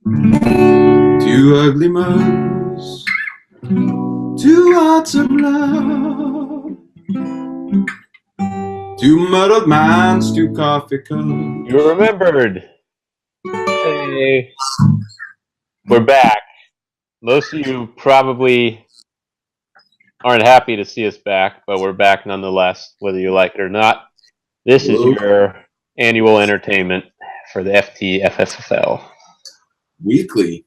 Two ugly mugs, two hearts of love, two muddled minds, two coffee cups. You remembered. Hey, we're back. Most of you probably aren't happy to see us back, but we're back nonetheless, whether you like it or not. This is your annual entertainment for the FTFFL. Weekly.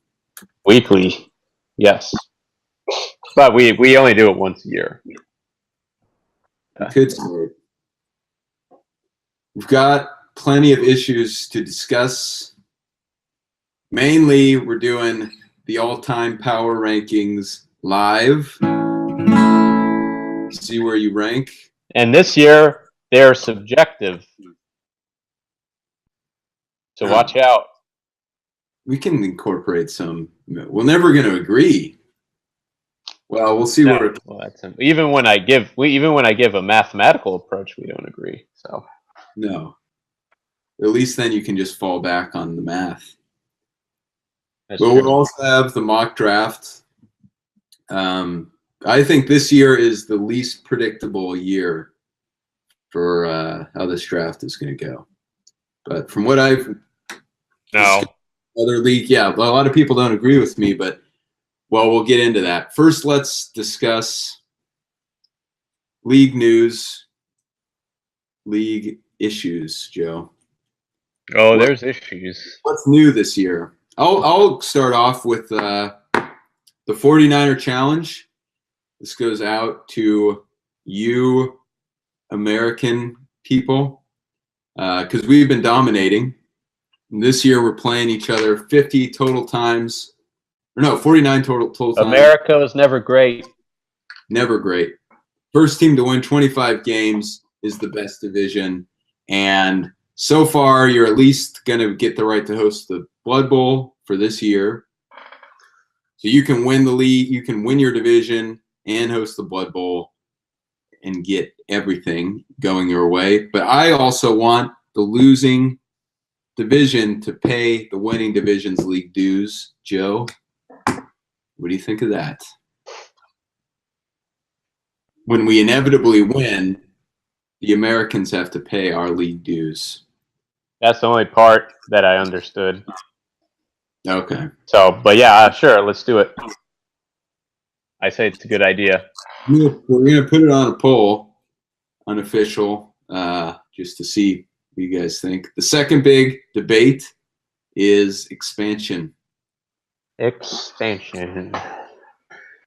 Weekly, yes. But we only do it once a year. Could start. We've got plenty of issues to discuss. Mainly, we're doing the all-time power rankings live. See where you rank. And this year, they're subjective. So watch out. We can incorporate some. We're never going to agree. Well, we'll see where. Well, even when I give a mathematical approach, we don't agree. So no. At least then you can just fall back on the math. But we'll also have the mock draft. I think this year is the least predictable year for how this draft is going to go. But from what I've other league, yeah, a lot of people don't agree with me, but well, we'll get into that. First, let's discuss league news, league issues, Joe. Oh, there's issues. What's new this year? I'll start off with the 49er Challenge. This goes out to you American people because we've been dominating. And this year we're playing each other 50 total times. Or no, 49 total times. America was never great. Never great. First team to win 25 games is the best division. And so far, you're at least going to get the right to host the Blood Bowl for this year. So you can win the league, you can win your division and host the Blood Bowl and get everything going your way. But I also want the losing division to pay the winning division's league dues. Joe, what do you think of that? When we inevitably win, the Americans have to pay our league dues. That's the only part that I understood. Okay. So, but yeah, sure, let's do it. I say it's a good idea. We're going to put it on a poll, unofficial, just to see what you guys think. The second big debate is expansion. Expansion. Now,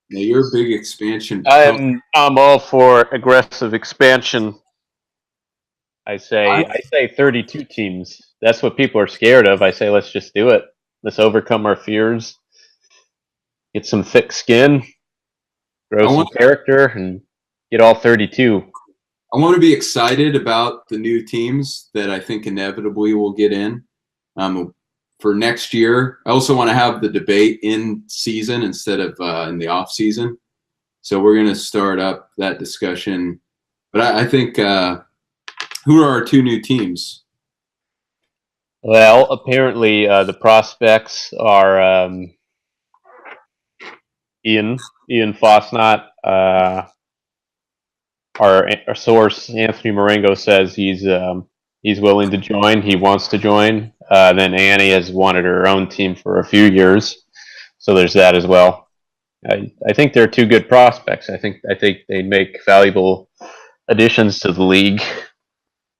you're a big expansion. I'm all for aggressive expansion. I say 32 teams. That's what people are scared of. I say let's just do it. Let's overcome our fears. Get some thick skin, grow some character, and get all 32. I want to be excited about the new teams that I think inevitably will get in for next year. I also want to have the debate in season instead of in the off season. So we're going to start up that discussion. But I think who are our two new teams? Well, apparently the prospects are Ian Fosnot. Our source, Anthony Marengo, says he's willing to join. He wants to join. Then Annie has wanted her own team for a few years, so there's that as well. I think they're two good prospects. I think they make valuable additions to the league.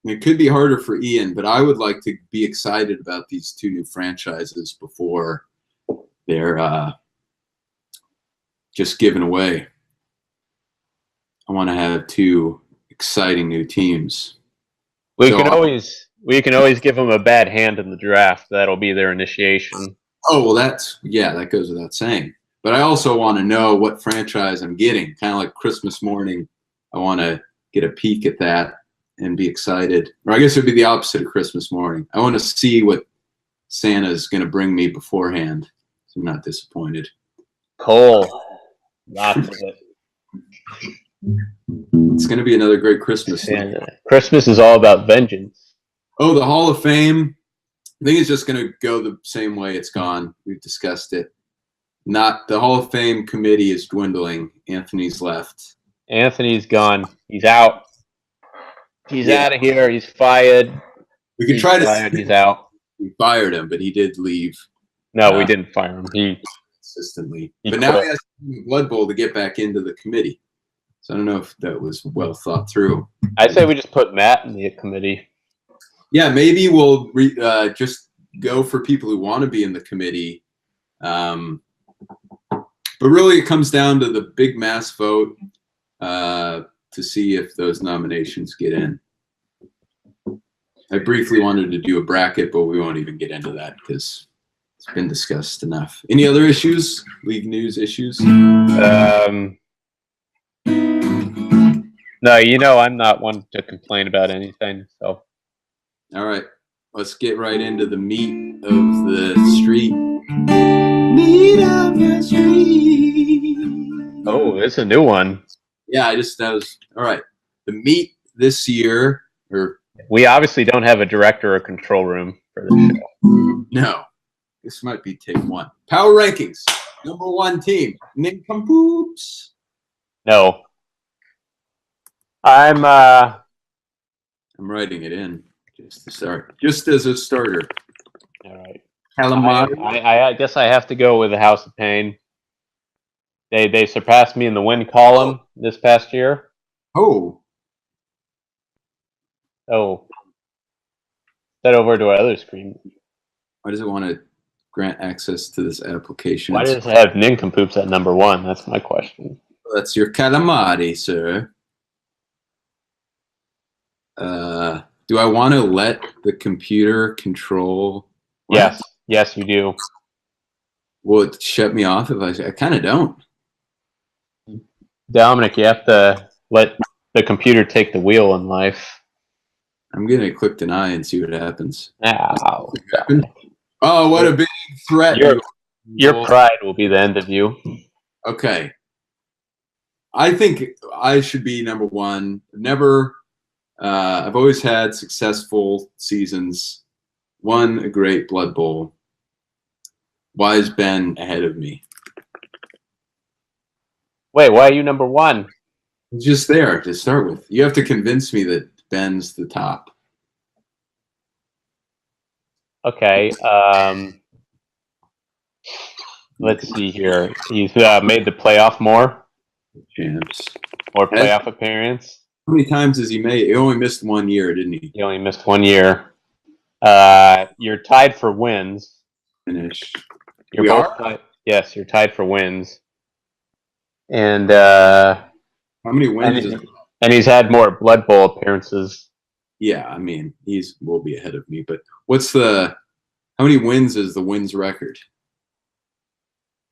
It could be harder for Ian, but I would like to be excited about these two new franchises before they're just given away. I want to have two exciting new teams. We can always give them a bad hand in the draft. That'll be their initiation. Oh, well, that goes without saying. But I also want to know what franchise I'm getting. Kind of like Christmas morning, I want to get a peek at that and be excited. Or I guess it would be the opposite of Christmas morning. I want to see what Santa's going to bring me beforehand, so I'm not disappointed. Cool. Lots of it. It's going to be another great Christmas. Christmas is all about vengeance. Oh, the Hall of Fame I think it's just going to go the same way it's gone. We've discussed it. Not the Hall of Fame committee is dwindling. Anthony's left. Anthony's gone. He's out. He's Yeah. out of here. He's fired. We could try to. He's out. We fired him, but he did leave. No, we didn't fire him. He consistently. He But now quit. he has to do the Blood Bowl to get back into the committee. So I don't know if that was well thought through. I'd say we just put Matt in the committee. Yeah, maybe we'll just go for people who want to be in the committee. But really, it comes down to the big mass vote to see if those nominations get in. I briefly wanted to do a bracket, but we won't even get into that because it's been discussed enough. Any other issues? League news issues? No, I'm not one to complain about anything. So, All right, let's get right into the meat of the street. Meat of the street. oh, it's a new one. Yeah, that was all right. The meat this year, or We obviously don't have a director or control room for this show. no, this might be take one. Power rankings, number one team, Nincompoops. No. I'm writing it in just to start, just as a starter. all right. Calamari. I guess I have to go with the House of Pain. They surpassed me in the win column this past year. Oh, Oh. Head over to our other screen. why does it want to grant access to this application? Why does it have Nincompoops at number one? That's my question. That's your calamari, sir. Do I want to let the computer control? Yes. Yes, you do. Will it shut me off if I kind of don't? Dominic, you have to let the computer take the wheel in life. I'm going to click deny and see what happens. Ow. Oh, what a big threat. Your pride will be the end of you. Okay. I think I should be number one. I've always had successful seasons. Won a great Blood Bowl. Why is Ben ahead of me? Wait, why are you number one? It's just there to start with. You have to convince me that Ben's the top. Okay. Let's see here. He's made the playoff more Champs. playoff appearance. How many times has he made? He only missed 1 year, didn't he? He only missed 1 year. You're tied for wins. Finish. You're We both are? tied. Yes, you're tied for wins. And How many wins? and he's had more Blood Bowl appearances. Yeah, I mean, will be ahead of me. But how many wins is the wins record?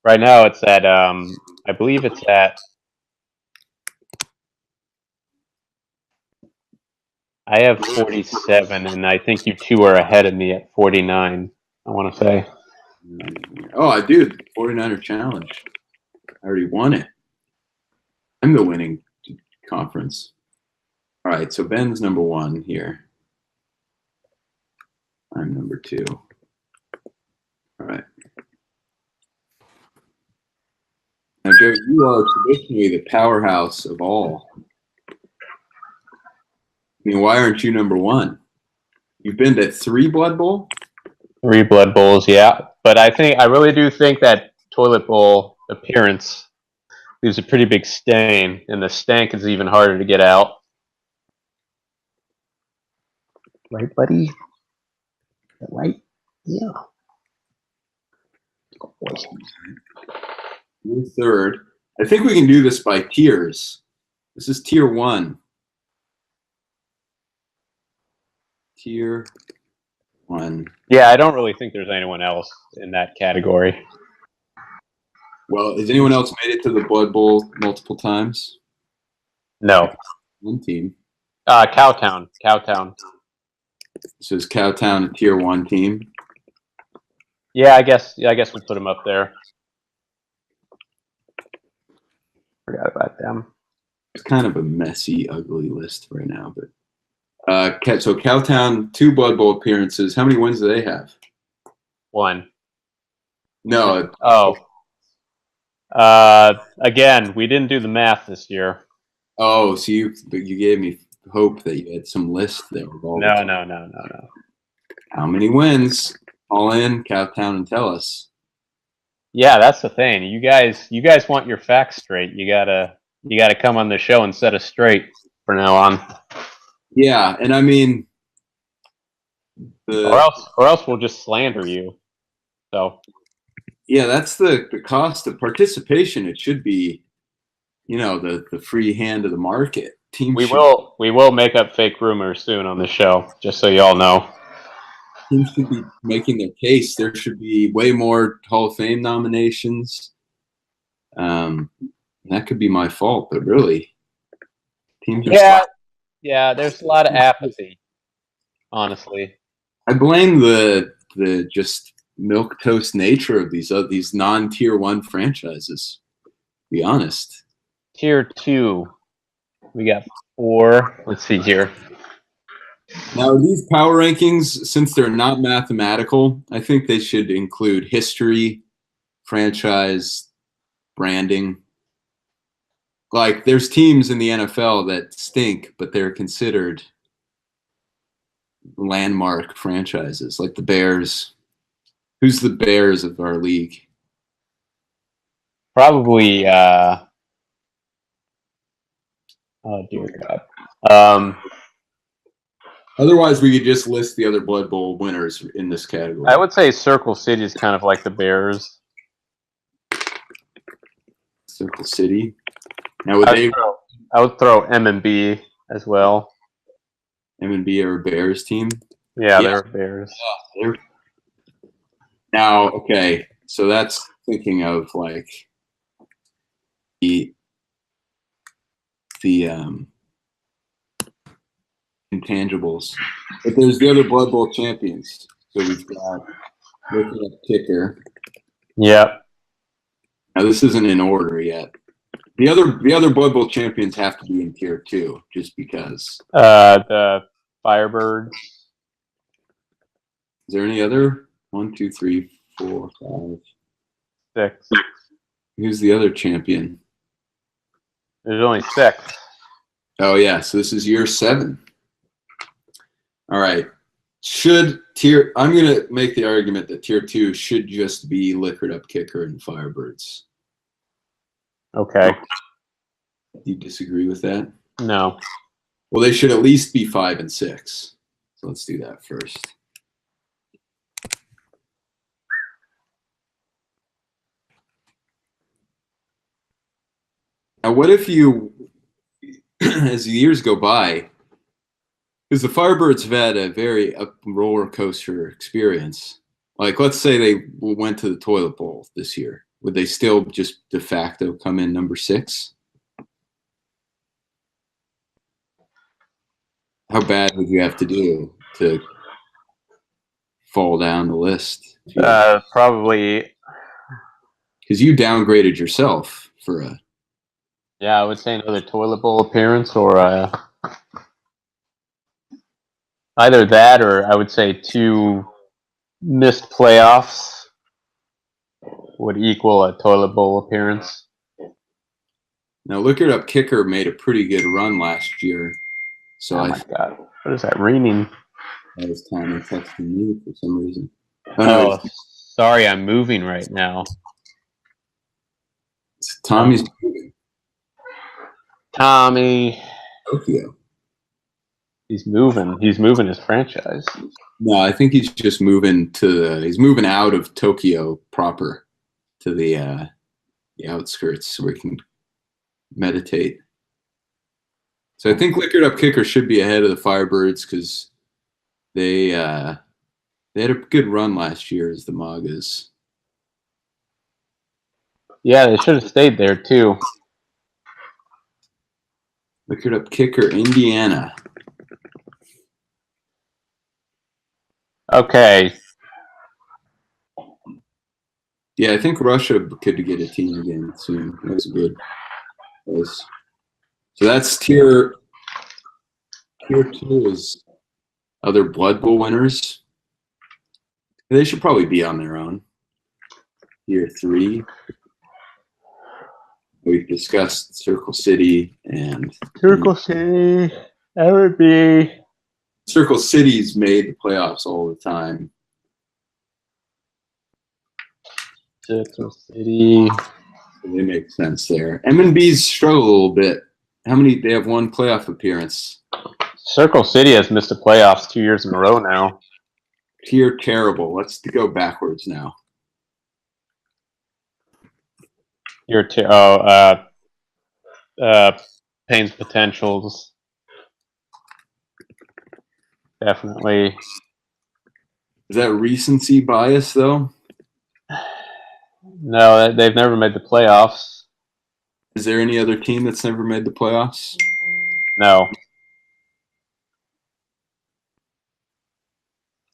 Right now, it's at I believe it's at. I have 47, and I think you two are ahead of me at 49. I want to say. Oh, I do. 49er challenge. I already won it. I'm the winning conference. All right, so Ben's number one here. I'm number two. All right. Now, Joe, you are traditionally the powerhouse of all. I mean, why aren't you number one? You've been to 3 Blood Bowl? 3 Blood Bowls, yeah. But I really do think that toilet bowl appearance leaves a pretty big stain, and the stank is even harder to get out. Right, buddy? Right? Yeah. You're third. I think we can do this by tiers. This is tier 1. Tier 1. Yeah, I don't really think there's anyone else in that category. Well, has anyone else made it to the Blood Bowl multiple times? No. One team. Cowtown. So is Cowtown a tier 1 team? Yeah, I guess we'll put them up there. Forgot about them. It's kind of a messy, ugly list right now, but So Cowtown, 2 Blood Bowl appearances. How many wins do they have? 1. No. Oh. Again, we didn't do the math this year. Oh, so you gave me hope that you had some list there. No. How many wins? All in, Cowtown, and tell us. Yeah, that's the thing. You guys want your facts straight. You gotta come on the show and set us straight from now on. Yeah, and I mean, or else we'll just slander you. So yeah, that's the cost of participation. It should be, the free hand of the market. We will make up fake rumors soon on the show, just so you all know. Teams should be making their case. There should be way more Hall of Fame nominations. That could be my fault, but really, teams are yeah. There's a lot of apathy, honestly. I blame the just milquetoast nature of these non-tier 1 franchises. To be honest. Tier 2, we got 4. Let's see here. Now, these power rankings, since they're not mathematical, I think they should include history, franchise, branding. Like, there's teams in the NFL that stink, but they're considered landmark franchises, like the Bears. Who's the Bears of our league? Probably, oh dear God. Otherwise, we could just list the other Blood Bowl winners in this category. I would say Circle City is kind of like the Bears. Circle City. Now, I would throw M&B as well. M&B are a Bears team? Yeah, they're Bears. Now, okay, so that's thinking of like the intangibles. But there's the other Blood Bowl champions. So we've got looking at kicker. Yep. Now this isn't in order yet. The other Blood Bowl champions have to be in tier 2, just because. The Firebirds. Is there any other? 1, 2, 3, 4, 5, 6. Who's the other champion? There's only 6. Oh yeah, so this is year 7. All right. I'm gonna make the argument that tier 2 should just be Liquored Up Kicker and Firebirds. Okay. Do you disagree with that? No. Well, they should at least be 5 and 6. So let's do that first. Now, what if you, as the years go by, because the Firebirds have had a very roller coaster experience. Like, let's say they went to the toilet bowl this year. Would they still just de facto come in number 6? How bad would you have to do to fall down the list? Probably. Because you downgraded yourself for a. Yeah, I would say another toilet bowl appearance, or either that, or I would say 2 missed playoffs would equal a toilet bowl appearance. Now, Liquored Up Kicker made a pretty good run last year. So oh my God, what is that ringing? That was Tommy texting me for some reason. Oh, sorry, I'm moving right now. Tommy's moving. Tommy. Tokyo. He's moving. He's moving his franchise. No, I think he's just moving he's moving out of Tokyo proper to the outskirts where he can meditate. So I think Liquored Up Kicker should be ahead of the Firebirds because they had a good run last year as the Magas. Yeah, they should have stayed there too. Liquored Up Kicker, Indiana. Okay. Yeah, I think Russia could get a team again soon. That's a good place. So that's tier Tier 2 is other Blood Bowl winners. They should probably be on their own. Tier 3. We've discussed Circle City and Circle City. That would be. Circle City's made the playoffs all the time. Circle City. So they make sense there. M&B's struggle a little bit. How many? They have one playoff appearance. Circle City has missed the playoffs 2 years in a row now. Tier terrible. Let's go backwards now. Payne's Potentials. Definitely. Is that recency bias though? No, they've never made the playoffs. Is there any other team that's never made the playoffs? No.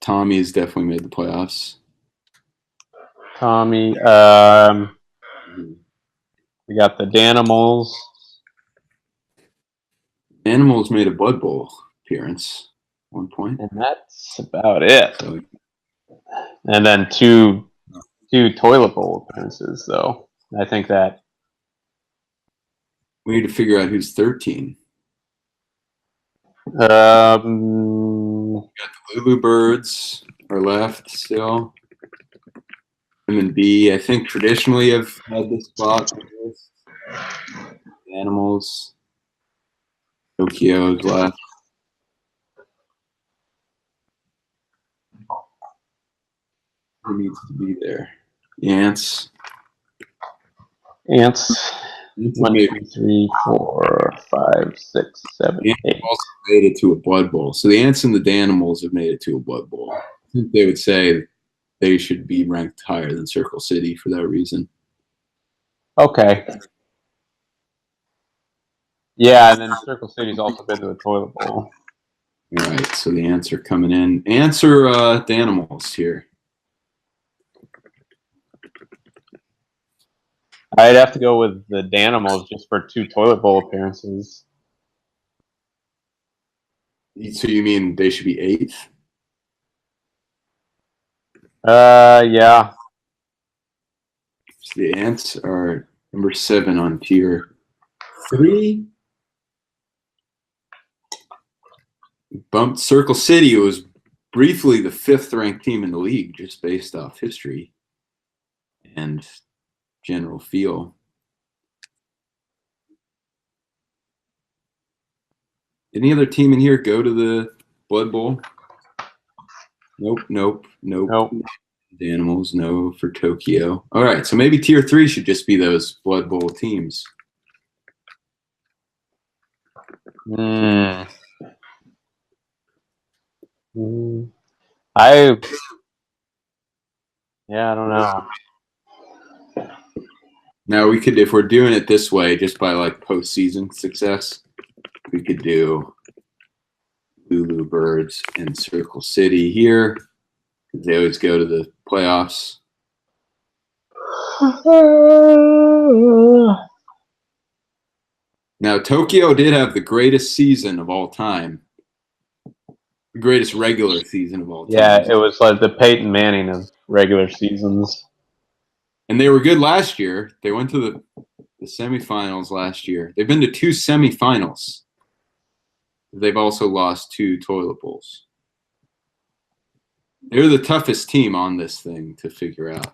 Tommy has definitely made the playoffs. Tommy. We got the Danimals. Animals made a Blood Bowl appearance at one point. And that's about it. So, And then two Toilet Bowl appearances, though. I think that. we need to figure out who's 13. Lulu Birds are left still. M&B, I think traditionally have had this spot. Animals. Tokyo's left. Who needs to be there? The Ants. Ants. 1, 2, 3, 4, 5, 6, 7, The Ants 8. also made it to a Blood Bowl. So the Ants and the Danimals have made it to a Blood Bowl. I think they would say they should be ranked higher than Circle City for that reason. Okay. Yeah, and then Circle City's also been to the Toilet Bowl. All right, so the Ants are coming in. Ants are Danimals here. I'd have to go with the Danimals just for 2 Toilet Bowl appearances. So you mean they should be 8th? Yeah. So the Ants are number 7 on tier 3. Bumped Circle City. It was briefly the 5th ranked team in the league just based off history and general feel. Any other team in here go to the Blood Bowl? Nope. The Animals, no for Tokyo. All right, so maybe tier 3 should just be those Blood Bowl teams. I don't know. Now we could, if we're doing it this way, just by like postseason success, we could do Lulu Birds and Circle City here. They always go to the playoffs. Now Tokyo did have the greatest season of all time. The greatest regular season of all time. Yeah, it was like the Peyton Manning of regular seasons. And they were good last year. They went to the semifinals last year. They've been to 2 semifinals. They've also lost 2 Toilet Bowls. They're the toughest team on this thing to figure out.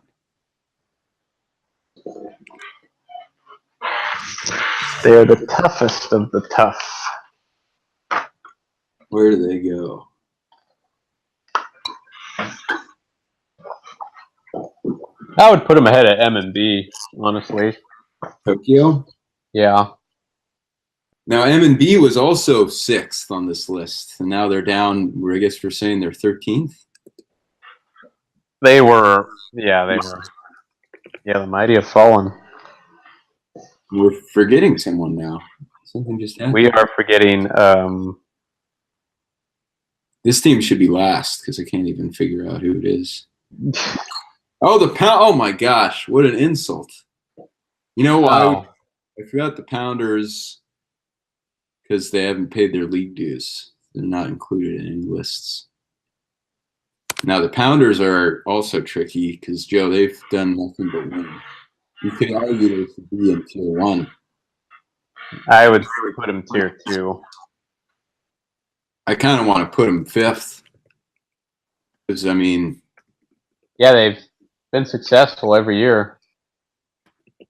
They're the toughest of the tough. Where do they go? I would put them ahead of M&B, honestly. Tokyo? Yeah. Now, M&B was also 6th on this list, and now they're down, I guess we're saying they're 13th? They were. Yeah, the mighty have fallen. We're forgetting someone now. Something just happened. We are forgetting. This team should be last because I can't even figure out who it is. Oh, the Pound. Oh, my gosh. What an insult. You know why? Wow. I forgot the Pounders because they haven't paid their league dues. They're not included in any lists. Now the Pounders are also tricky because Joe, they've done nothing but win. You could argue they should be in tier 1. I would put them tier 2. I kind of want to put them 5th because I mean, yeah, they've been successful every year.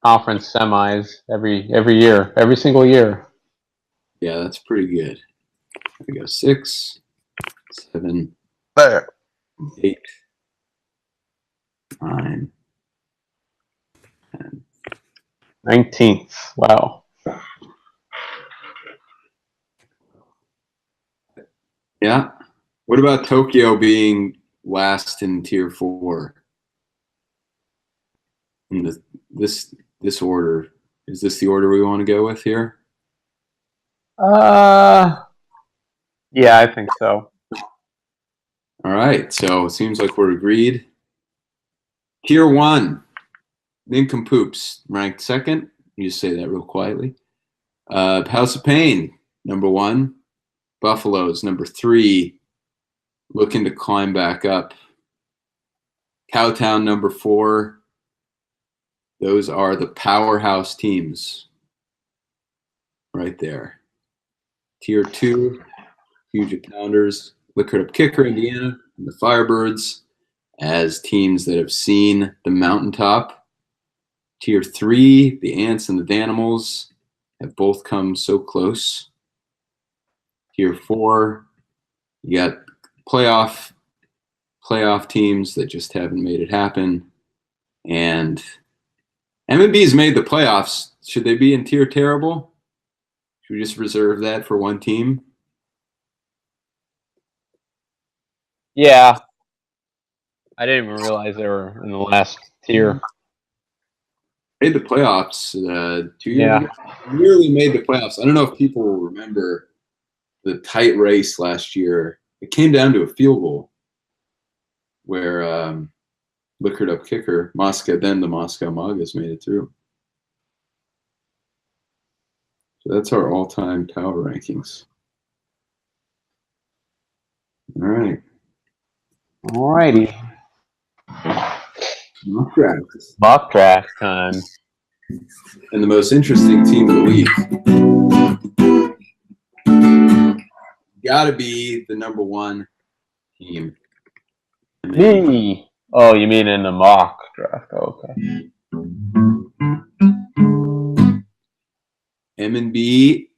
Conference semis every year, every single year. yeah, that's pretty good. There we go. 6, 7, There. 8, 9, 10. 19th. Wow. Yeah. What about Tokyo being last in tier 4? In this order, is this the order we want to go with here? Yeah, I think so. All right, so it seems like we're agreed. Tier 1, Nincompoops, ranked 2nd. You just say that real quietly. House of Pain, number 1. Buffaloes, number 3, looking to climb back up. Cowtown, number 4. Those are the powerhouse teams right there. Tier 2, Puget Pounders, Liquored Up Kicker, Indiana, and the Firebirds as teams that have seen the mountaintop. Tier 3, the Ants and the Danimals have both come so close. Tier 4, you got playoff teams that just haven't made it happen. And M&B's made the playoffs. Should they be in tier terrible? Should we just reserve that for one team? Yeah. I didn't even realize they were in the last tier. Made the playoffs 2 years ago. Nearly made the playoffs. I don't know if people will remember the tight race last year. It came down to a field goal where Liquored Up Kicker, Moscow, then the Moscow Magas made it through. So that's our all-time power rankings. All right. All righty. Mock draft time. And the most interesting team of the week. Gotta be the number 1 team. Me. Oh, you mean in the mock draft? Okay. M&B,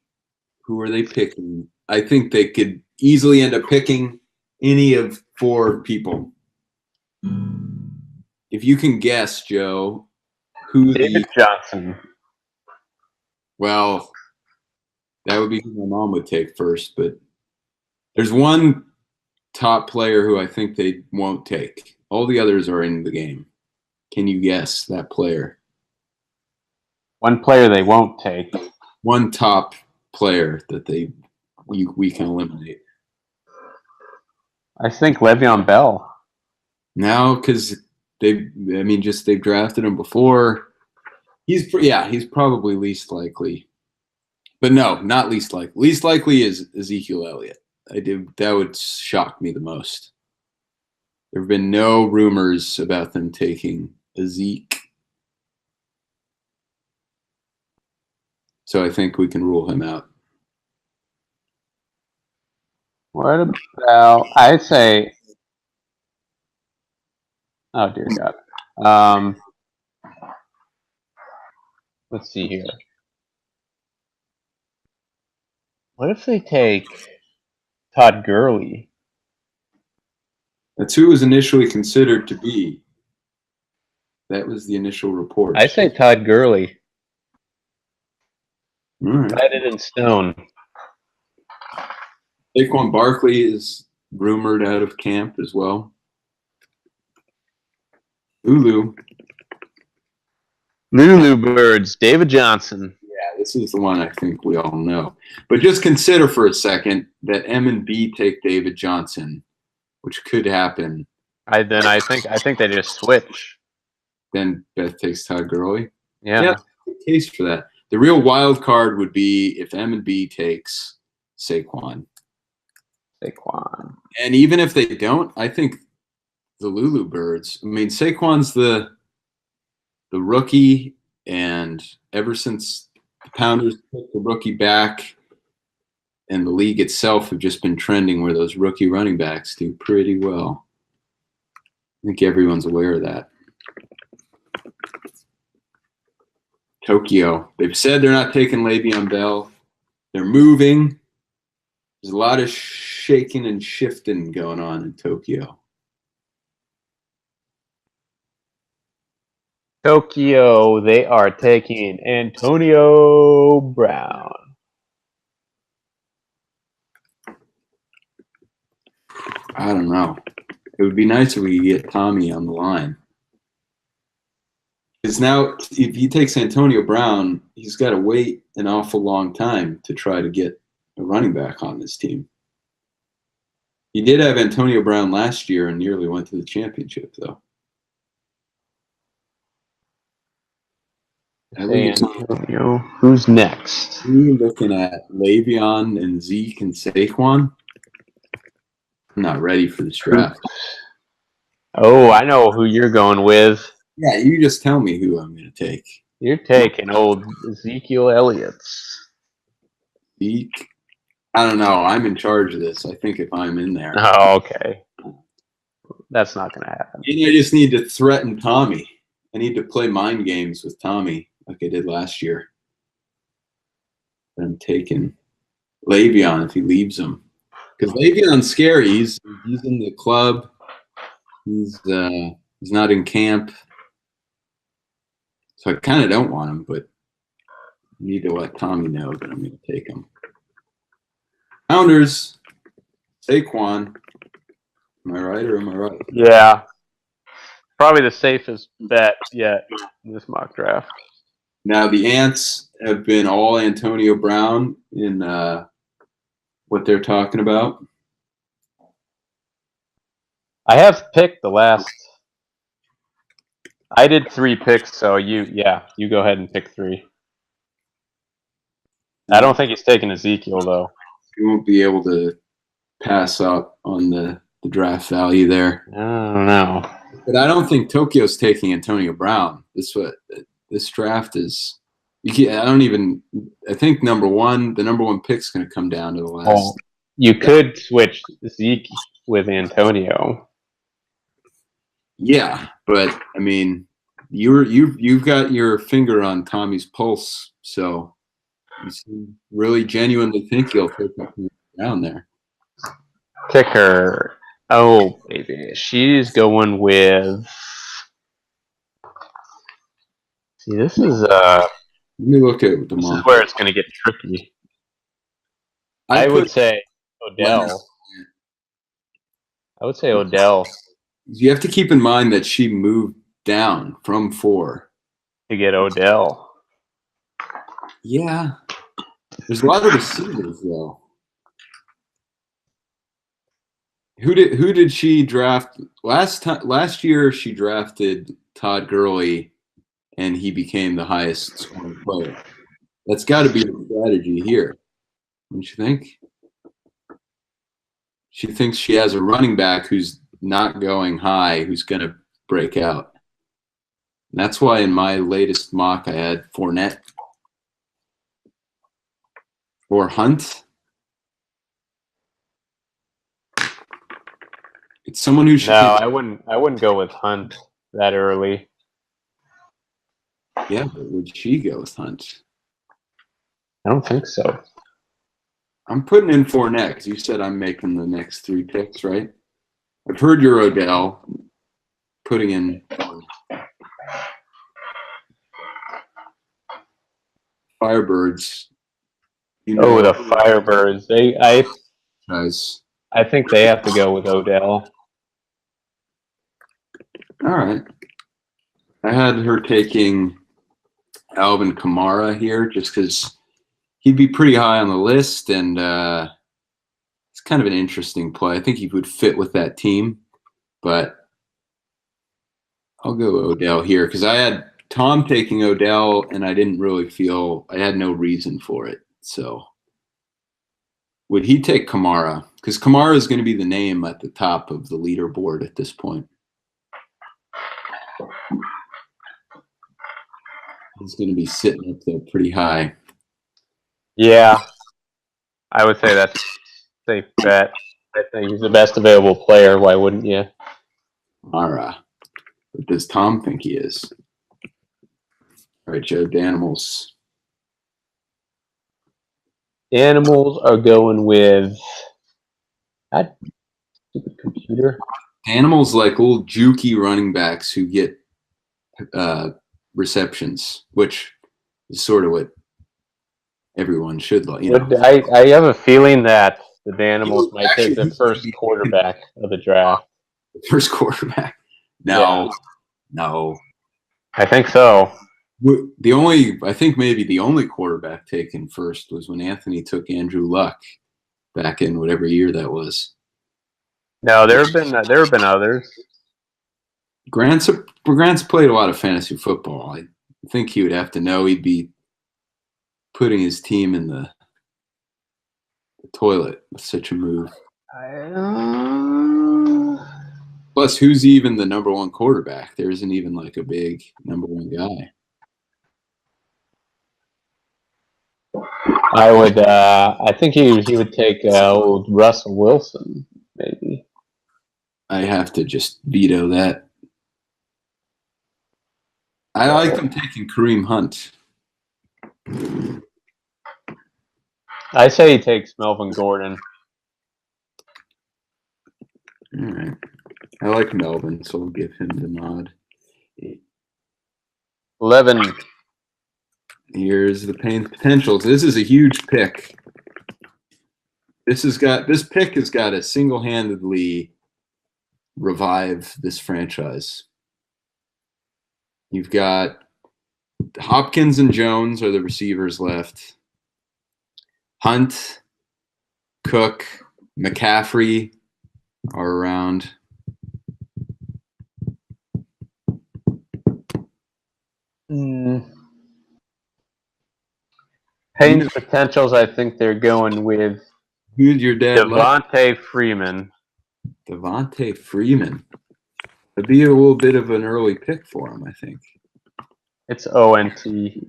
who are they picking? I think they could easily end up picking any of 4 people. If you can guess, Joe, who David Johnson. Well, that would be who my mom would take first, but there's one top player who I think they won't take. All the others are in the game. Can you guess that player? One player they won't take. One top player that we can eliminate. I think Le'Veon Bell. Now, because they've drafted him before. He's probably least likely. But no, not least likely. Least likely is Ezekiel Elliott. That would shock me the most. There have been no rumors about them taking Zeke. So I think we can rule him out. What about, I'd say, oh dear God. Let's see here. What if they take Todd Gurley? That's who was initially considered to be. That was the initial report. I say Todd Gurley. All right. Write it in stone. Saquon Barkley is rumored out of camp as well. Lulu Birds, David Johnson. Yeah, this is the one I think we all know. But just consider for a second that M&B take David Johnson, which could happen. I think they just switch. Then Beth takes Todd Gurley. Yeah. That's a good case for that. The real wild card would be if M&B takes Saquon. Saquon. And even if they don't, I think the Lulu Birds. I mean, Saquon's the rookie, and ever since the Pounders took the rookie back, and the league itself have just been trending where those rookie running backs do pretty well. I think everyone's aware of that. Tokyo. They've said they're not taking Le'Veon Bell. They're moving. There's a lot of shaking and shifting going on in Tokyo. Tokyo, they are taking Antonio Brown. I don't know. It would be nice if we could get Tommy on the line. Because now, if he takes Antonio Brown, he's got to wait an awful long time to try to get a running back on this team. He did have Antonio Brown last year and nearly went to the championship, though. Antonio. Who's next? Are you looking at Le'Veon and Zeke and Saquon? I'm not ready for this draft. Oh, I know who you're going with. Yeah, you just tell me who I'm going to take. You're taking old Ezekiel Elliott. Zeke? I don't know. I'm in charge of this. I think if I'm in there. Oh, okay. That's not going to happen. I just need to threaten Tommy. I need to play mind games with Tommy like I did last year. I'm taking Le'Veon if he leaves him. Because Le'Veon's scary. He's in the club. He's not in camp. So I kind of don't want him, but I need to let Tommy know that I'm going to take him. Pounders, Saquon. Am I right or am I right? Yeah. Probably the safest bet yet in this mock draft. Now, the Ants have been all Antonio Brown in what they're talking about. I have picked the last. I did 3 picks, so you go ahead and pick 3. I don't think he's taking Ezekiel, though. You won't be able to pass up on the draft value there. I don't know. But I don't think Tokyo's taking Antonio Brown. This draft is. I think the number one pick's going to come down to the last. Well, you could switch Zeke with Antonio. Yeah, but I mean, you've got your finger on Tommy's pulse, so you really genuinely think you'll take down there. Kicker. Oh, baby. She's going with. See, this is Let me look at the this mock. is where it's going to get tricky. I would say Odell. I would say Odell You have to keep in mind that she moved down from 4 to get Odell. Yeah, there's a lot of receivers though. Who did she draft last year? She drafted Todd Gurley, and he became the highest scoring player. That's got to be a strategy here, don't you think? She thinks she has a running back who's not going high, who's going to break out. And that's why in my latest mock I had Fournette or Hunt. It's someone who should. No, I wouldn't go with Hunt that early. Yeah, but would she go with Hunt? I don't think so. I'm putting in Fournette because you said I'm making the next 3 picks, right? I've heard your Odell. Putting in Firebirds. Oh, the Firebirds. Guys. I think they have to go with Odell. All right. I had her taking Alvin Kamara here just because he'd be pretty high on the list, and it's kind of an interesting play. I think he would fit with that team, but I'll go Odell here because I had Tom taking Odell, and I didn't really feel I had no reason for it. So would he take Kamara? Because Kamara is going to be the name at the top of the leaderboard at this point. He's going to be sitting up there pretty high. Yeah, I would say that's a safe bet. I think he's the best available player. Why wouldn't you? Kamara. What does Tom think he is? All right, Joe, Danimals. Animals are going with that stupid computer. Animals like little jukey running backs who get receptions, which is sort of what everyone should like. I have a feeling that the Danimals might take the first quarterback of the draft. First quarterback? No. I think so. I think maybe the only quarterback taken first was when Anthony took Andrew Luck back in whatever year that was. No, there have been others. Grant's played a lot of fantasy football. I think he would have to know he'd be putting his team in the toilet with such a move. Plus, who's even the number one quarterback? There isn't even like a big number one guy. I think he would take old Russell Wilson, maybe. I have to just veto that. I like them taking Kareem Hunt. I say he takes Melvin Gordon. All right. I like Melvin, so we'll give him the nod. 11. Here's the Pain's potentials. This is a huge pick. This pick has got to single-handedly revive this franchise. You've got Hopkins and Jones are the receivers left. Hunt, Cook, McCaffrey are around. Payne's potentials, I think they're going with Who's your dad? Devontae Freeman. Devontae Freeman. It'd be a little bit of an early pick for him, I think. It's O-N-T.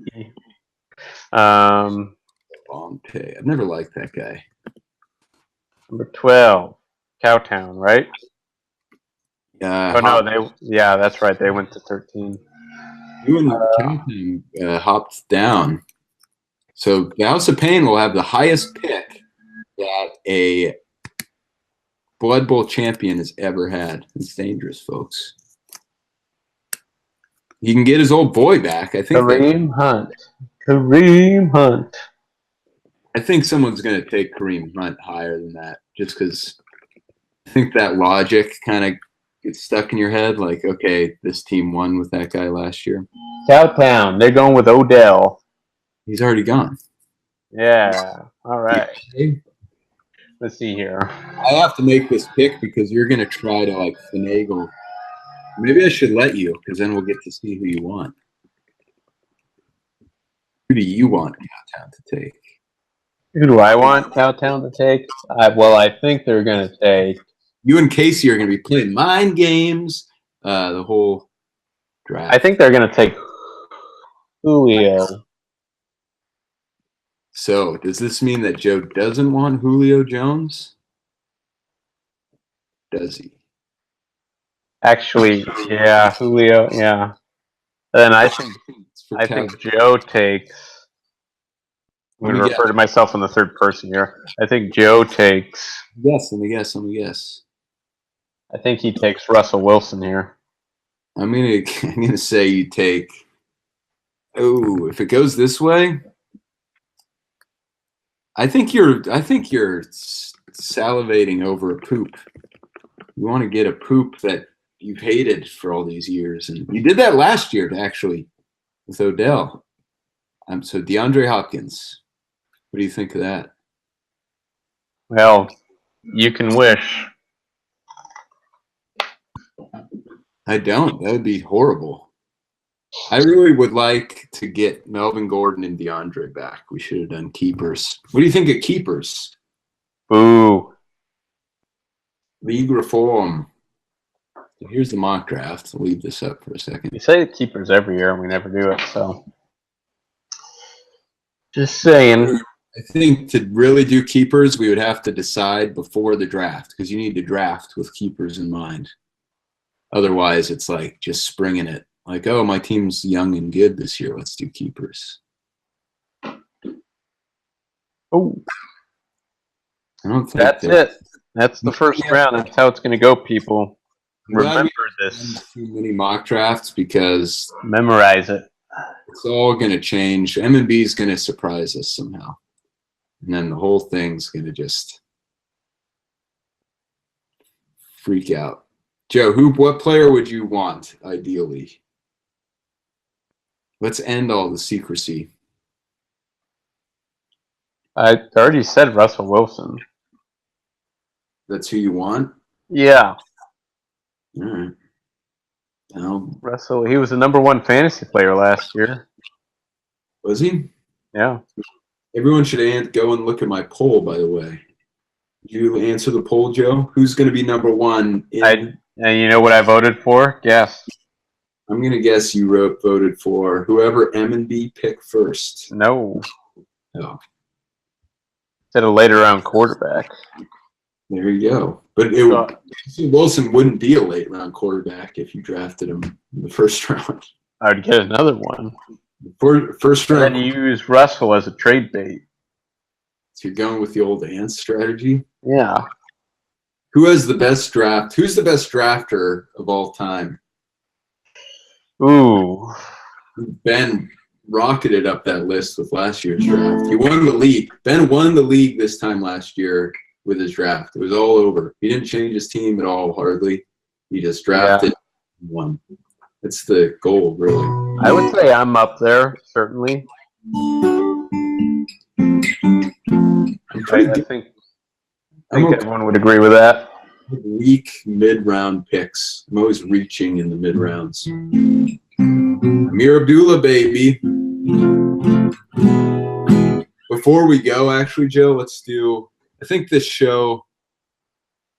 Devontae. I've never liked that guy. Number 12, Cowtown, right? Yeah. That's right. They went to 13. You and Cowtown hopped down. So House of Pain will have the highest pick that a Blood Bowl champion has ever had. It's dangerous, folks. He can get his old boy back. I think Kareem Hunt. I think someone's going to take Kareem Hunt higher than that, just because I think that logic kind of gets stuck in your head. Like, okay, this team won with that guy last year. Cowtown. They're going with Odell. He's already gone. Yeah. All right. Let's see here. I have to make this pick because you're going to try to like finagle. Maybe I should let you, because then we'll get to see who you want. Who do you want Cowtown to take? Who do I want Cowtown to take? I think they're going to take. You and Casey are going to be playing mind games the whole draft. I think they're going to take Julio. So, does this mean that Joe doesn't want Julio Jones? Does he? Actually, yeah, Julio, yeah. Then I think Joe takes. I'm going to refer to myself in the third person here. I think Joe takes. Yes, let me guess. I think he takes Russell Wilson here. I'm gonna say you take. Oh, if it goes this way, I think you're salivating over a poop. You want to get a poop that you've hated for all these years, and you did that last year actually with Odell. So DeAndre Hopkins. What do you think of that? Well, you can wish. I don't. That would be horrible. I really would like to get Melvin Gordon and DeAndre back. We should have done keepers. What do you think of keepers? Boo. League reform. So here's the mock draft. I'll leave this up for a second. We say keepers every year, and we never do it. So, just saying. I think to really do keepers, we would have to decide before the draft because you need to draft with keepers in mind. Otherwise, it's like just springing it. Like, oh, my team's young and good this year. Let's do keepers. Oh, I don't think that's it. That's the first round. That's how it's going to go, people. Remember this. Too many mock drafts because Memorize it. it's all going to change. M&B is going to surprise us somehow. And then the whole thing's going to just freak out. Joe, what player would you want, ideally? Let's end all the secrecy. I already said Russell Wilson. That's who you want? Yeah. All right. Now, Russell, he was the #1 fantasy player last year. was he? Yeah. Everyone should go and look at my poll, by the way. Did you answer the poll, Joe? Who's going to be #1? And you know what I voted for? Guess. I'm going to guess you voted for whoever M&B picked first. No. Oh, Instead of later round quarterback. there you go. But Wilson wouldn't be a late round quarterback if you drafted him in the first round. I would get another one. First round. And then you use Russell as a trade bait. So you're going with the old ants strategy? Yeah. Who has the best draft? Who's the best drafter of all time? Ooh. Ben rocketed up that list with last year's draft. He won the league. Ben won the league this time last year with his draft. It was all over. He didn't change his team at all, hardly. He just drafted and won. That's the goal, really. I would say I'm up there, certainly. I think everyone would agree with that. Weak mid-round picks. I'm always reaching in the mid-rounds. Amir Abdullah, baby. Before we go, actually, Joe, let's do. I think this show.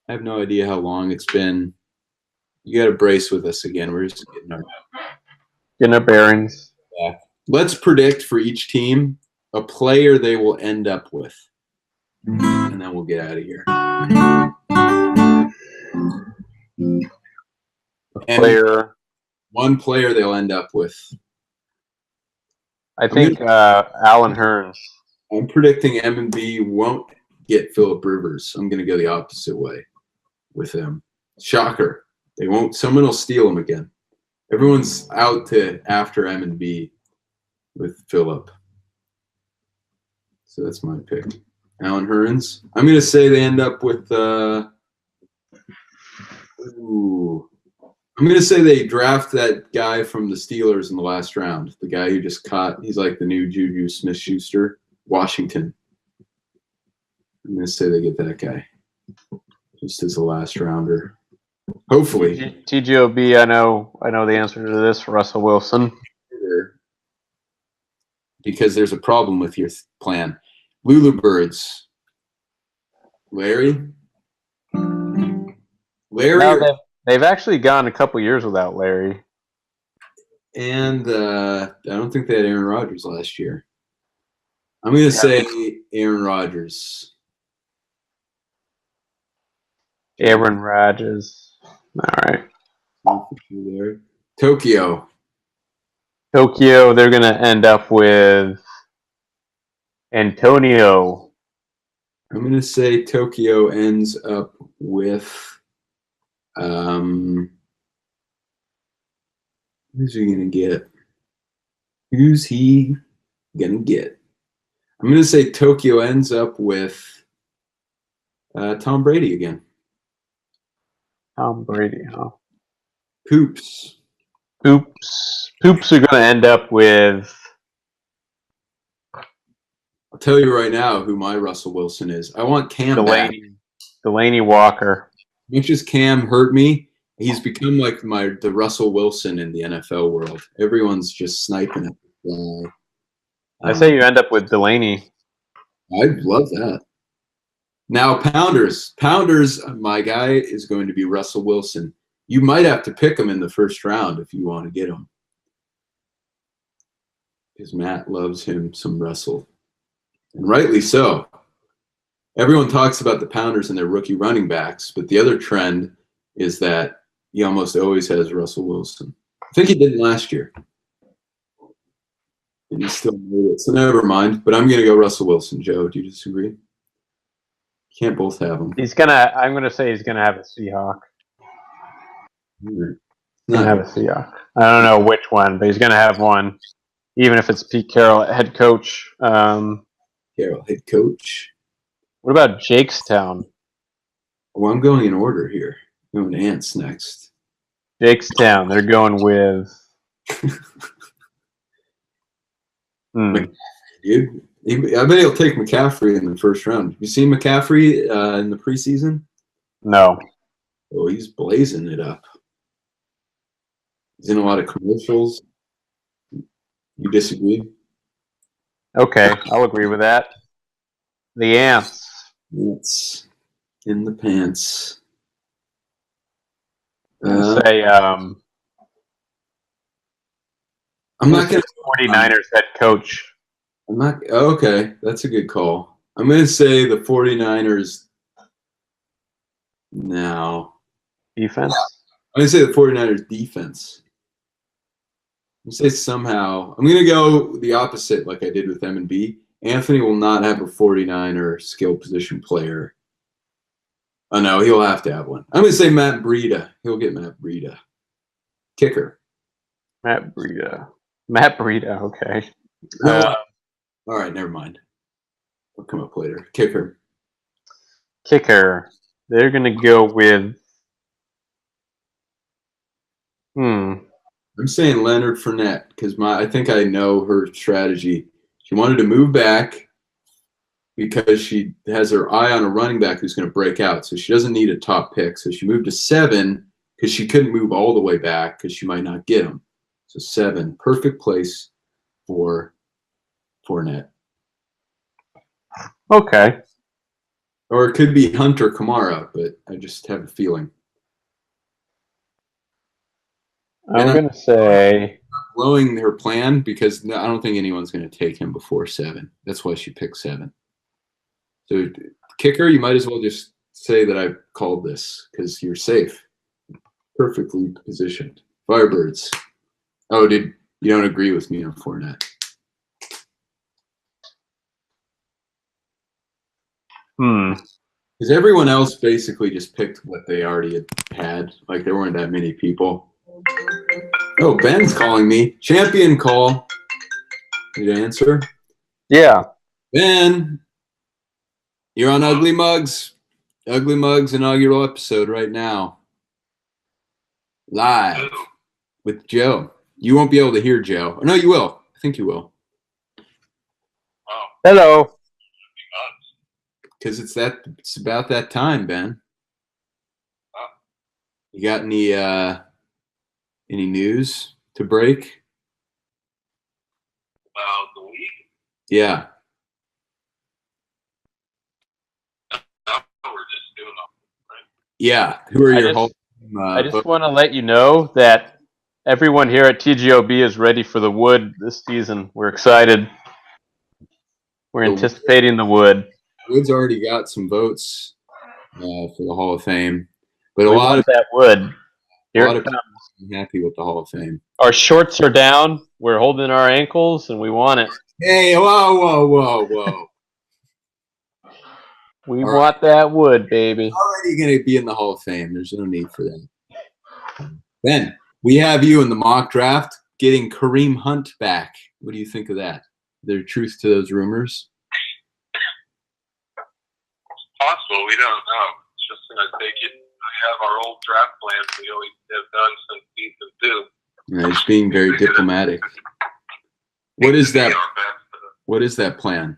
I have no idea how long it's been. You got to brace with us again. We're just getting our bearings. Yeah. Let's predict for each team a player they will end up with, and then we'll get out of here. One player they'll end up with. I think Allen Hurns. I'm predicting M&B won't get Phillip Rivers. I'm going to go the opposite way with him. Shocker. They won't. Someone will steal him again. Everyone's out after M&B with Phillip. So that's my pick. Allen Hurns. I'm going to say they end up with I'm going to say they draft that guy from the Steelers in the last round. The guy who just caught. He's like the new Juju Smith-Schuster. Washington. I'm going to say they get that guy. Just as a last rounder. Hopefully. TGOB, I know the answer to this. Russell Wilson. Because there's a problem with your plan. Lulu Birds. Larry? No, they've actually gone a couple years without Larry. And I don't think they had Aaron Rodgers last year. I'm going to say Aaron Rodgers. Aaron Rodgers. All right. Tokyo, they're going to end up with Antonio. I'm going to say Tokyo ends up with who's he going to get? Who's he going to get? I'm going to say Tokyo ends up with Tom Brady again. Tom Brady, huh? Poops are going to end up with. I'll tell you right now who my Russell Wilson is. I want Cam Delaney Walker. As much as Cam hurt me, he's become like the Russell Wilson in the NFL world. Everyone's just sniping at the guy. I say you end up with Delaney. I'd love that. Now, Pounders. Pounders, my guy is going to be Russell Wilson. You might have to pick him in the first round if you want to get him. Because Matt loves him some Russell. And rightly so. Everyone talks about the Pounders and their rookie running backs, but the other trend is that he almost always has Russell Wilson. I think he did last year. And he still made it. So never mind. But I'm going to go Russell Wilson. Joe, do you disagree? Can't both have him. I'm gonna say he's gonna have a Seahawk. Right. Gonna have a Seahawk. I don't know which one, but he's gonna have one. Even if it's Pete Carroll, head coach. Carroll, head coach. What about Jakestown? Well, I'm going in order here. I'm going Ants next. Jakestown. They're going with. Dude, I bet he'll take McCaffrey in the first round. You seen McCaffrey in the preseason? No. Oh, he's blazing it up. He's in a lot of commercials. You disagree? Okay, I'll agree with that. The Ants. It's in the pants. Say I'm not going to 49ers head coach. Okay, that's a good call. I'm going to say the 49ers now. Defense? I'm going to say the 49ers defense. I'm going to say somehow. I'm going to go the opposite like I did with M&B. Anthony will not have a 49er skill position player. Oh, no, he'll have to have one. I'm going to say Matt Breida. He'll get Matt Breida. Kicker. Matt Breida, okay. All right, never mind. I'll come up later. Kicker. They're going to go with. I'm saying Leonard Fournette because I think I know her strategy. She wanted to move back because she has her eye on a running back who's going to break out. So she doesn't need a top pick. So she moved to 7 because she couldn't move all the way back because she might not get him. So 7, perfect place for Fournette. Okay. Or it could be Hunter Kamara, but I just have a feeling. I'm going to say. Blowing her plan because I don't think anyone's going to take him before 7. That's why she picked 7. So kicker, you might as well just say that I called this because you're safe. Perfectly positioned. Firebirds. Oh, you don't agree with me on Fournette? Because everyone else basically just picked what they already had. Like there weren't that many people. Oh, Ben's calling me. Champion call. Need to answer? Yeah. Ben, you're on Ugly Mugs. Ugly Mugs inaugural episode right now. Live with Joe. You won't be able to hear Joe. Or no, you will. I think you will. Oh. Hello. Because it's about that time, Ben. Oh. You got any news to break? About the week? Yeah. No, we're just doing them, right? Yeah. Who are your whole? I just want to let you know that everyone here at TGOB is ready for the Wood this season. We're excited. We're anticipating the Wood. Wood's already got some votes for the Hall of Fame, but we want that Wood. Here it comes. I'm happy with the Hall of Fame. Our shorts are down. We're holding our ankles, and we want it. Hey, whoa. We want that Wood, baby. Already going to be in the Hall of Fame. There's no need for that. Ben, we have you in the mock draft getting Kareem Hunt back. What do you think of that? Is there truth to those rumors? Possible. We don't know. It's just going to take it. I have our old draft plans we always have done since season 2. Yeah, it's being very diplomatic. What is that? What is that plan?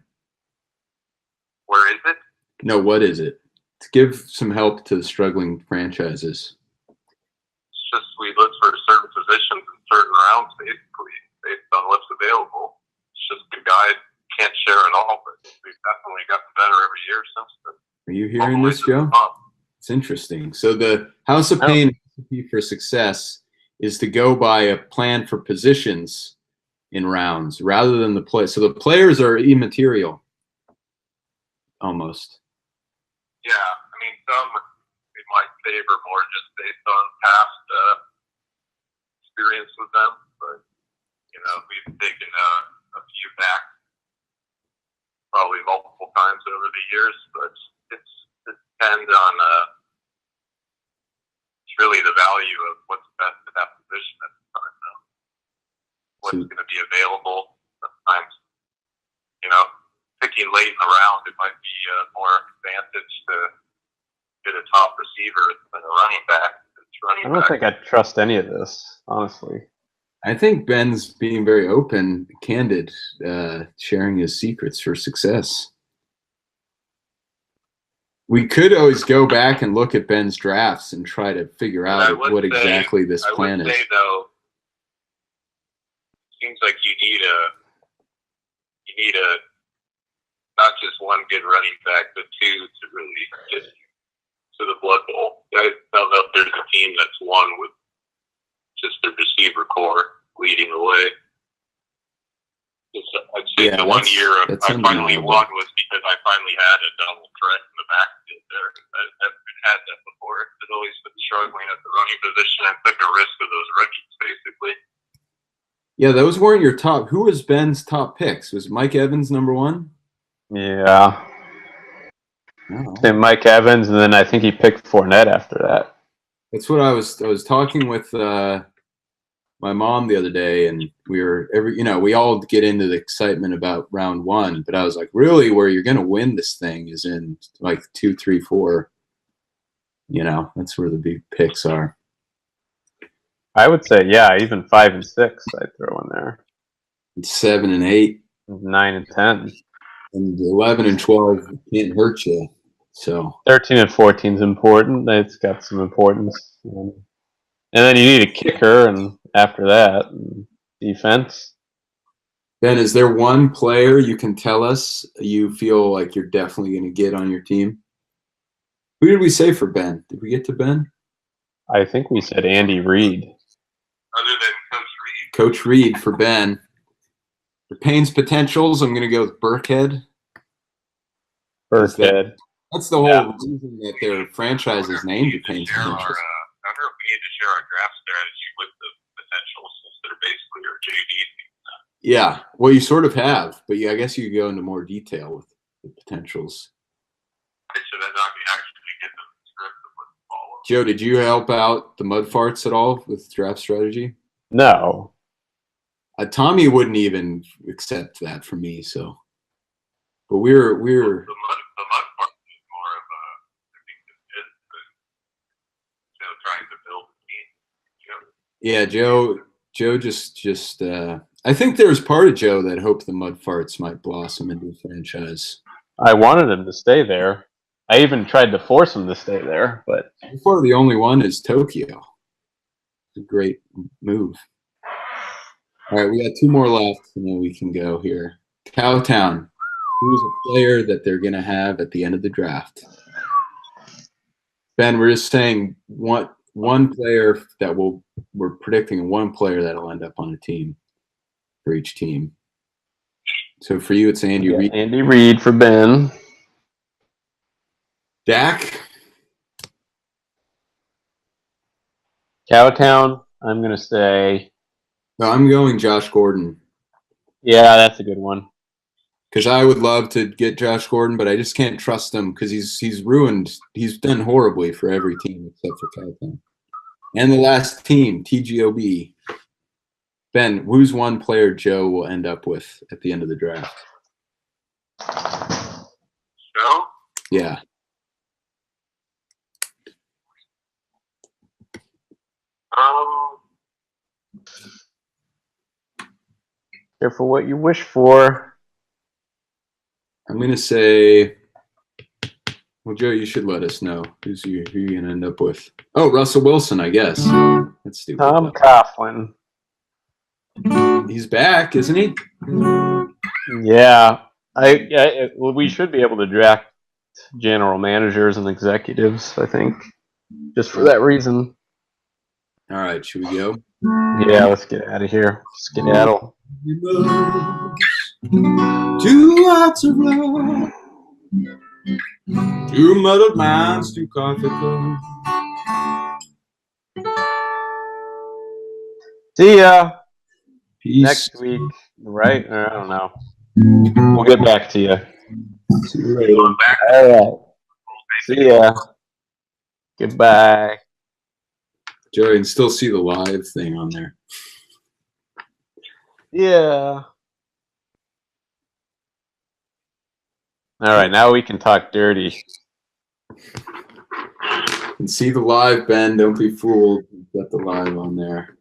Where is it? No, what is it? To give some help to the struggling franchises. It's just we look for certain positions in certain rounds, basically, based on what's available. It's just the guide can't share it all, but we've definitely gotten better every year since then. Are you hearing this, Joe? It's interesting. So the House of Pain recipe for success is to go by a plan for positions in rounds rather than the play. So the players are immaterial, almost. Yeah, I mean, some we might favor more just based on past experience with them, but we've taken a few back probably multiple times over the years, but it depends on it's really the value of what's best at that position at the time. What's going to be available. Sometimes, picking late in the round, it might be more advantage to get a top receiver than a running back. I don't think I trust any of this, honestly. I think Ben's being very open, candid, sharing his secrets for success. We could always go back and look at Ben's drafts and try to figure out what exactly this plan is. I would say, though, it seems like you need a not just one good running back, but two to really get to the Blood Bowl. I don't know if there's a team that's won with just the receiver core leading the way. I'd say the 1 year I finally won was because I finally had a double threat in the backfield there. I haven't had that before. I'd always been struggling at the running position and took a risk of those rookies, basically. Yeah, those weren't your top. Who was Ben's top picks? Was Mike Evans number one? Yeah. Oh. Mike Evans, and then I think he picked Fournette after that. That's what I was talking with my mom the other day, and we were we all get into the excitement about round one, but I was like, really, where you're gonna win this thing is in like 2, 3, 4. That's where the big picks are. I would say, yeah, even 5 and 6 I'd throw in there. 7 and 8. 9 and 10. And 11 and 12 can't hurt you. So 13 and 14 is important. It's got some importance. And then you need a kicker, and after that, defense. Ben, is there one player you can tell us you feel like you're definitely going to get on your team? Who did we say for Ben? Did we get to Ben? I think we said Andy Reid. Other than Coach Reid. Coach Reid for Ben. For Payne's potentials, I'm going to go with Burkhead. Burkhead. That's the whole reason that their franchise is named Payne's potentials. I wonder if we need to share our draft strategy with the potentials since they're basically our JV. Yeah, well, you sort of have, but I guess you could go into more detail with the potentials. Should I not actually get them the script of what to follow? Joe, did you help out the Mudfarts at all with draft strategy? No. Tommy wouldn't even accept that from me, so. But we're. The Mudfarts is more of a, I think, trying to build a team. Yeah, Joe just. I think there's part of Joe that hoped the Mudfarts might blossom into a franchise. I wanted him to stay there. I even tried to force him to stay there, but Before the only one is Tokyo. It's a great move. All right, we got 2 more left, and then we can go here. Cowtown. Who's a player that they're going to have at the end of the draft? Ben, we're just saying one player that we're predicting one player that'll end up on a team for each team. So for you, it's Andy Reid. Andy Reid for Ben. Dak? Cowtown, I'm going to say. No, I'm going Josh Gordon. Yeah, that's a good one. Because I would love to get Josh Gordon, but I just can't trust him because he's ruined. He's done horribly for every team except for Cowtown. And the last team, TGOB. Ben, who's one player Joe will end up with at the end of the draft? Joe? Yeah. Careful what you wish for. I'm going to say, well, Joe, you should let us know who you're going to end up with. Oh, Russell Wilson, I guess. That's stupid. Tom Coughlin. He's back, isn't he? Yeah. Well, we should be able to draft general managers and executives, I think. Just for that reason. All right, should we go? Yeah, let's get out of here. Skedaddle. Two hearts of love, two muddled minds, two coffee cups. See ya Peace. next week, right? Or I don't know. We'll get back to you. See you later. All right. See ya. Goodbye. Joey, can still see the live thing on there. Yeah. All right, now we can talk dirty. You can see the live, Ben. Don't be fooled. You've got the live on there.